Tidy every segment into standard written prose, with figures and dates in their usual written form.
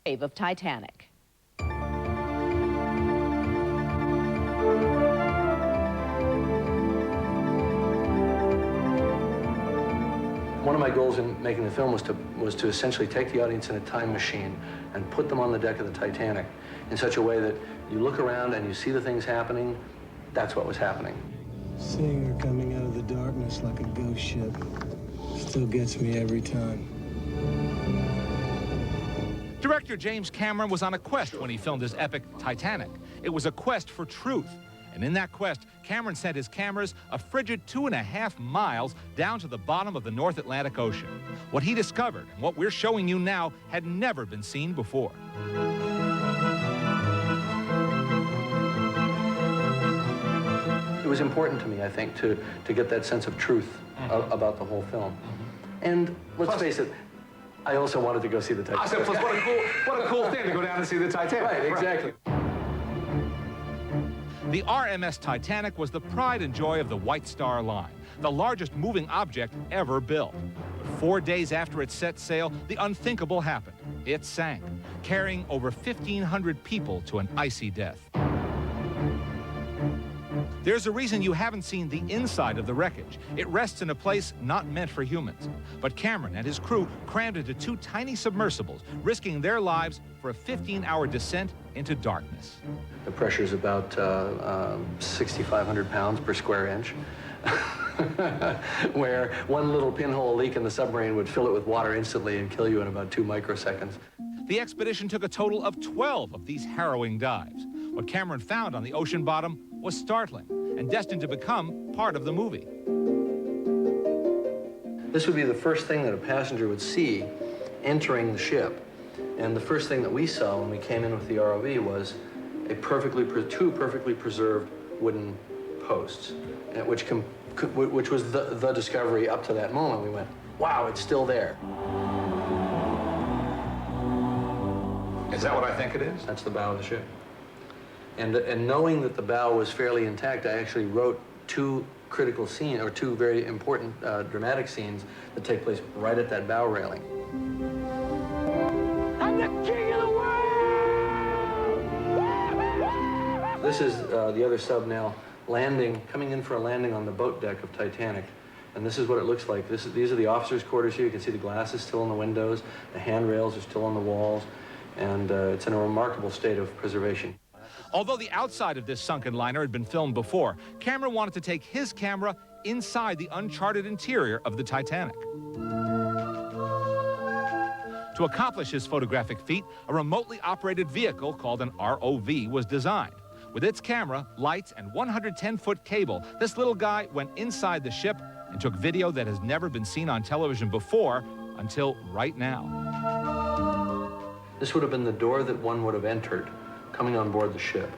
Wave of Titanic. One of my goals in making the film was to essentially take the audience in a time machine and put them on the deck of the Titanic in such a way that you look around and you see the things happening. That's what was happening. Seeing her coming out of the darkness like a ghost ship still gets me every time. Director James Cameron was on a quest when he filmed his epic Titanic. It was a quest for truth. And in that quest, Cameron sent his cameras a frigid 2.5 miles down to the bottom of the North Atlantic Ocean. What he discovered and what we're showing you now had never been seen before. It was important to me, I think, to get that sense of truth about the whole film. And let's face it, I also wanted to go see the Titanic. I said, plus what a cool thing to go down and see the Titanic. Right, exactly. The RMS Titanic was the pride and joy of the White Star Line, the largest moving object ever built. But 4 days after it set sail, the unthinkable happened. It sank, carrying over 1,500 people to an icy death. There's a reason you haven't seen the inside of the wreckage. It rests in a place not meant for humans. But Cameron and his crew crammed into 2 tiny submersibles, risking their lives for a 15-hour descent into darkness. The pressure is about 6,500 pounds per square inch, where one little pinhole leak in the submarine would fill it with water instantly and kill you in about 2 microseconds. The expedition took a total of 12 of these harrowing dives. What Cameron found on the ocean bottom was startling and destined to become part of the movie. This would be the first thing that a passenger would see entering the ship. And the first thing that we saw when we came in with the ROV was two perfectly preserved wooden posts, which was the discovery up to that moment. We went, wow, it's still there. Is that what I think it is? That's the bow of the ship. And knowing that the bow was fairly intact, I actually wrote 2 critical scenes, or 2 very important dramatic scenes that take place right at that bow railing. I'm the king of the world! This is the other sub now coming in for a landing on the boat deck of Titanic. And this is what it looks like. These are the officers' quarters here. You can see the glass is still on the windows, the handrails are still on the walls, and it's in a remarkable state of preservation. Although the outside of this sunken liner had been filmed before, Cameron wanted to take his camera inside the uncharted interior of the Titanic. To accomplish his photographic feat, a remotely operated vehicle called an ROV was designed. With its camera, lights, and 110-foot cable, this little guy went inside the ship and took video that has never been seen on television before until right now. This would have been the door that one would have entered coming on board the ship.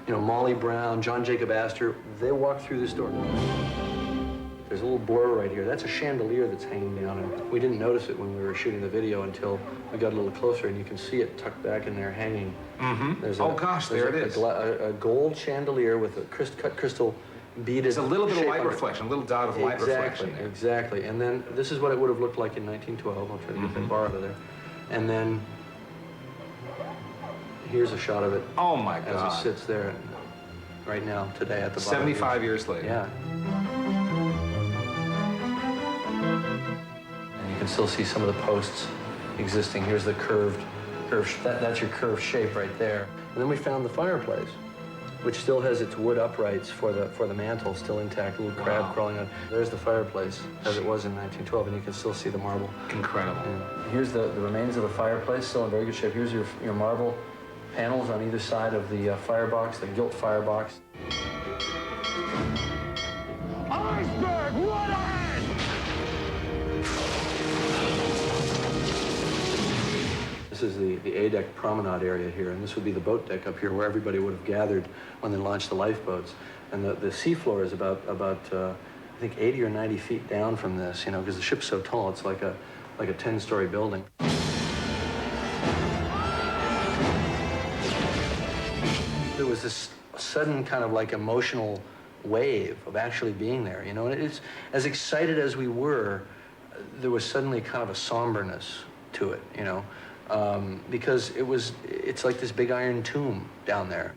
You know, Molly Brown, John Jacob Astor, they walked through this door. There's a little borer right here. That's a chandelier that's hanging down, and we didn't notice it when we were shooting the video until we got a little closer, and you can see it tucked back in there hanging. Mm-hmm. Oh gosh, there it is. A gold chandelier with a cut crystal beaded. It's a little bit of light reflection, a little dot of light reflection. Exactly. And then this is what it would have looked like in 1912. I'll try to get that bar out of there. And then here's a shot of it. Oh my God. As it sits there right now, today at the bottom. 75 years later. Yeah. And you can still see some of the posts existing. Here's the curved that's your curved shape right there. And then we found the fireplace, which still has its wood uprights for the mantle still intact, a little crab crawling on. There's the fireplace as it was in 1912, and you can still see the marble. Incredible. And here's the remains of the fireplace, still in very good shape. Here's your marble panels on either side of the firebox, the gilt firebox. Iceberg, what ahead! This is the A-deck promenade area here, and this would be the boat deck up here where everybody would have gathered when they launched the lifeboats. And the seafloor is about I think 80 or 90 feet down from this, you know, because the ship's so tall, it's like a 10-story building. There was this sudden kind of like emotional wave of actually being there, you know, and it's as excited as we were, there was suddenly kind of a somberness to it, you know. because it's like this big iron tomb down there.